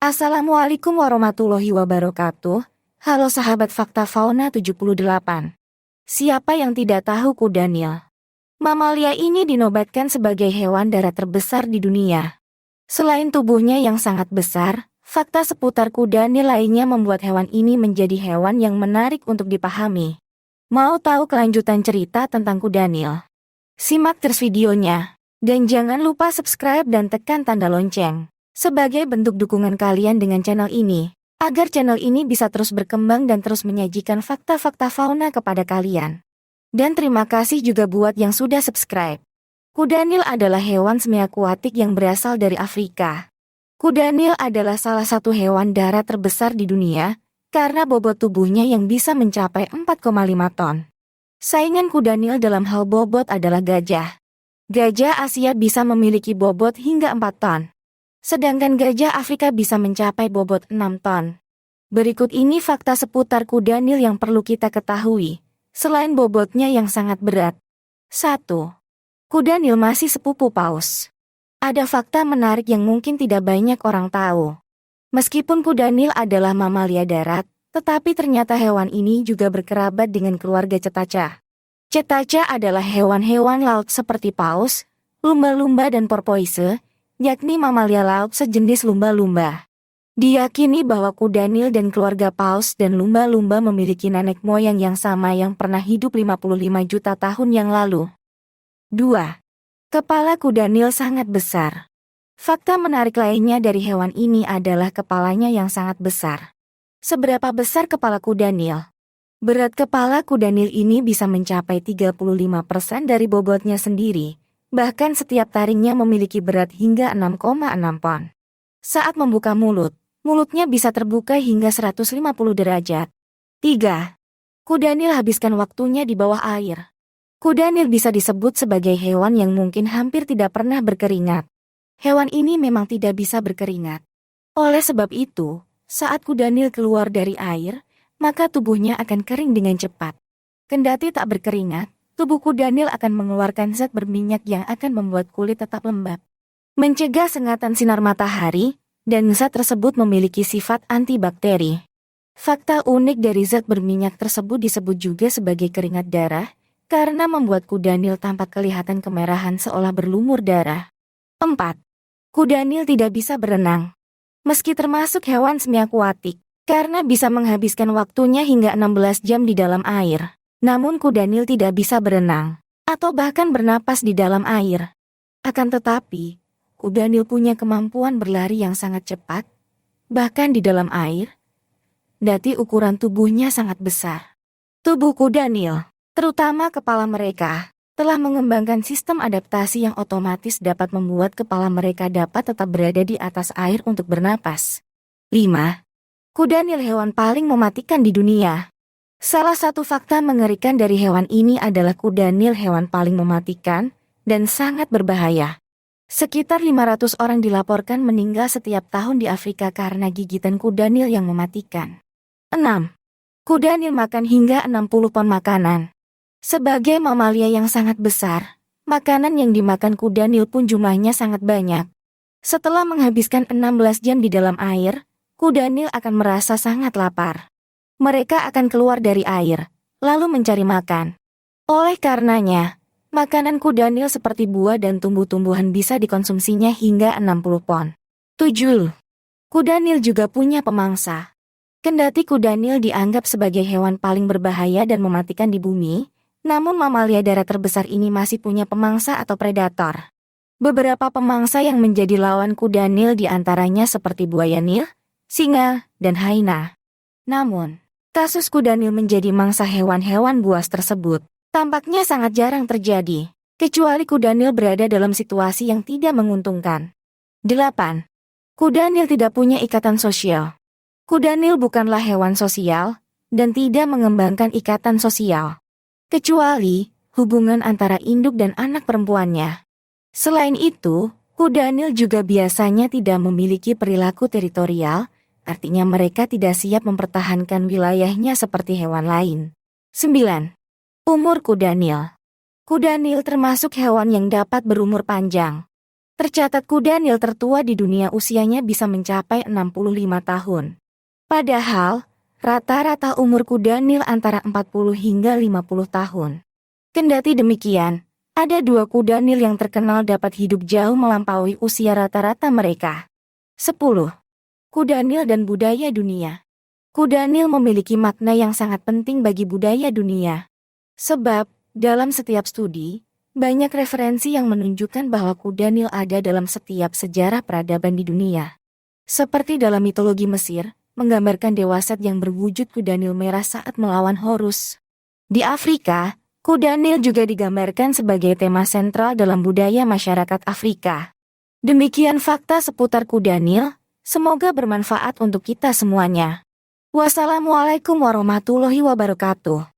Assalamualaikum warahmatullahi wabarakatuh. Halo sahabat Fakta Fauna 78. Siapa yang tidak tahu kuda Nil? Mamalia ini dinobatkan sebagai hewan darat terbesar di dunia. Selain tubuhnya yang sangat besar, fakta seputar kuda Nil lainnya membuat hewan ini menjadi hewan yang menarik untuk dipahami. Mau tahu kelanjutan cerita tentang kuda Nil? Simak terus videonya. Dan jangan lupa subscribe dan tekan tanda lonceng sebagai bentuk dukungan kalian dengan channel ini, agar channel ini bisa terus berkembang dan terus menyajikan fakta-fakta fauna kepada kalian. Dan terima kasih juga buat yang sudah subscribe. Kuda Nil adalah hewan semi-akuatik yang berasal dari Afrika. Kuda Nil adalah salah satu hewan darat terbesar di dunia, karena bobot tubuhnya yang bisa mencapai 4,5 ton. Saingan kuda Nil dalam hal bobot adalah gajah. Gajah Asia bisa memiliki bobot hingga 4 ton. Sedangkan gajah Afrika bisa mencapai bobot 6 ton. Berikut ini fakta seputar kuda Nil yang perlu kita ketahui, selain bobotnya yang sangat berat. 1. Kuda Nil masih sepupu paus. Ada fakta menarik yang mungkin tidak banyak orang tahu. Meskipun kuda Nil adalah mamalia darat, tetapi ternyata hewan ini juga berkerabat dengan keluarga cetacea. Cetacea adalah hewan-hewan laut seperti paus, lumba-lumba dan porpoise, yakni mamalia laut sejenis lumba-lumba. Diyakini bahwa kuda Nil dan keluarga paus dan lumba-lumba memiliki nenek moyang yang sama yang pernah hidup 55 juta tahun yang lalu. 2. Kepala kuda Nil sangat besar. Fakta menarik lainnya dari hewan ini adalah kepalanya yang sangat besar. Seberapa besar kepala kuda Nil? Berat kepala kuda Nil ini bisa mencapai 35% dari bobotnya sendiri. Bahkan setiap taringnya memiliki berat hingga 6,6 pon. Saat membuka mulut, mulutnya bisa terbuka hingga 150 derajat. 3. Kuda Nil habiskan waktunya di bawah air. Kuda Nil bisa disebut sebagai hewan yang mungkin hampir tidak pernah berkeringat. Hewan ini memang tidak bisa berkeringat. Oleh sebab itu, saat kuda Nil keluar dari air, maka tubuhnya akan kering dengan cepat. Kendati tak berkeringat, tubuh kuda Nil akan mengeluarkan zat berminyak yang akan membuat kulit tetap lembab, mencegah sengatan sinar matahari, dan zat tersebut memiliki sifat antibakteri. Fakta unik dari zat berminyak tersebut disebut juga sebagai keringat darah, karena membuat kuda Nil tampak kelihatan kemerahan seolah berlumur darah. 4. Kuda Nil tidak bisa berenang. Meski termasuk hewan semi-akuatik, karena bisa menghabiskan waktunya hingga 16 jam di dalam air. Namun kuda Nil tidak bisa berenang, atau bahkan bernapas di dalam air. Akan tetapi, kuda Nil punya kemampuan berlari yang sangat cepat, bahkan di dalam air. Dadi ukuran tubuhnya sangat besar. Tubuh kuda Nil, terutama kepala mereka, telah mengembangkan sistem adaptasi yang otomatis dapat membuat kepala mereka dapat tetap berada di atas air untuk bernapas. 5. Kuda Nil hewan paling mematikan di dunia. Salah satu fakta mengerikan dari hewan ini adalah kuda Nil hewan paling mematikan dan sangat berbahaya. Sekitar 500 orang dilaporkan meninggal setiap tahun di Afrika karena gigitan kuda Nil yang mematikan. 6. Kuda Nil makan hingga 60 ton makanan. Sebagai mamalia yang sangat besar, makanan yang dimakan kuda Nil pun jumlahnya sangat banyak. Setelah menghabiskan 16 jam di dalam air, kuda Nil akan merasa sangat lapar. Mereka akan keluar dari air, lalu mencari makan. Oleh karenanya, makanan kuda Nil seperti buah dan tumbuh-tumbuhan bisa dikonsumsinya hingga 60 pon. 7. Kuda Nil juga punya pemangsa. Kendati kuda Nil dianggap sebagai hewan paling berbahaya dan mematikan di bumi, namun mamalia darat terbesar ini masih punya pemangsa atau predator. Beberapa pemangsa yang menjadi lawan kuda Nil diantaranya seperti buaya Nil, singa, dan hyena. Namun, kasus kuda Nil menjadi mangsa hewan-hewan buas tersebut tampaknya sangat jarang terjadi, kecuali kuda Nil berada dalam situasi yang tidak menguntungkan. 8. Kuda Nil tidak punya ikatan sosial. Kuda Nil bukanlah hewan sosial, dan tidak mengembangkan ikatan sosial, kecuali hubungan antara induk dan anak perempuannya. Selain itu, kuda Nil juga biasanya tidak memiliki perilaku teritorial, artinya mereka tidak siap mempertahankan wilayahnya seperti hewan lain. 9. Umur kuda Nil. Kuda Nil termasuk hewan yang dapat berumur panjang. Tercatat kuda Nil tertua di dunia usianya bisa mencapai 65 tahun. Padahal, rata-rata umur kuda Nil antara 40 hingga 50 tahun. Kendati demikian, ada 2 kuda Nil yang terkenal dapat hidup jauh melampaui usia rata-rata mereka. 10. Kuda Nil dan budaya dunia. Kuda Nil memiliki makna yang sangat penting bagi budaya dunia. Sebab, dalam setiap studi, banyak referensi yang menunjukkan bahwa kuda Nil ada dalam setiap sejarah peradaban di dunia. Seperti dalam mitologi Mesir, menggambarkan dewa Set yang berwujud kuda Nil merah saat melawan Horus. Di Afrika, kuda Nil juga digambarkan sebagai tema sentral dalam budaya masyarakat Afrika. Demikian fakta seputar kuda Nil, semoga bermanfaat untuk kita semuanya. Wassalamualaikum warahmatullahi wabarakatuh.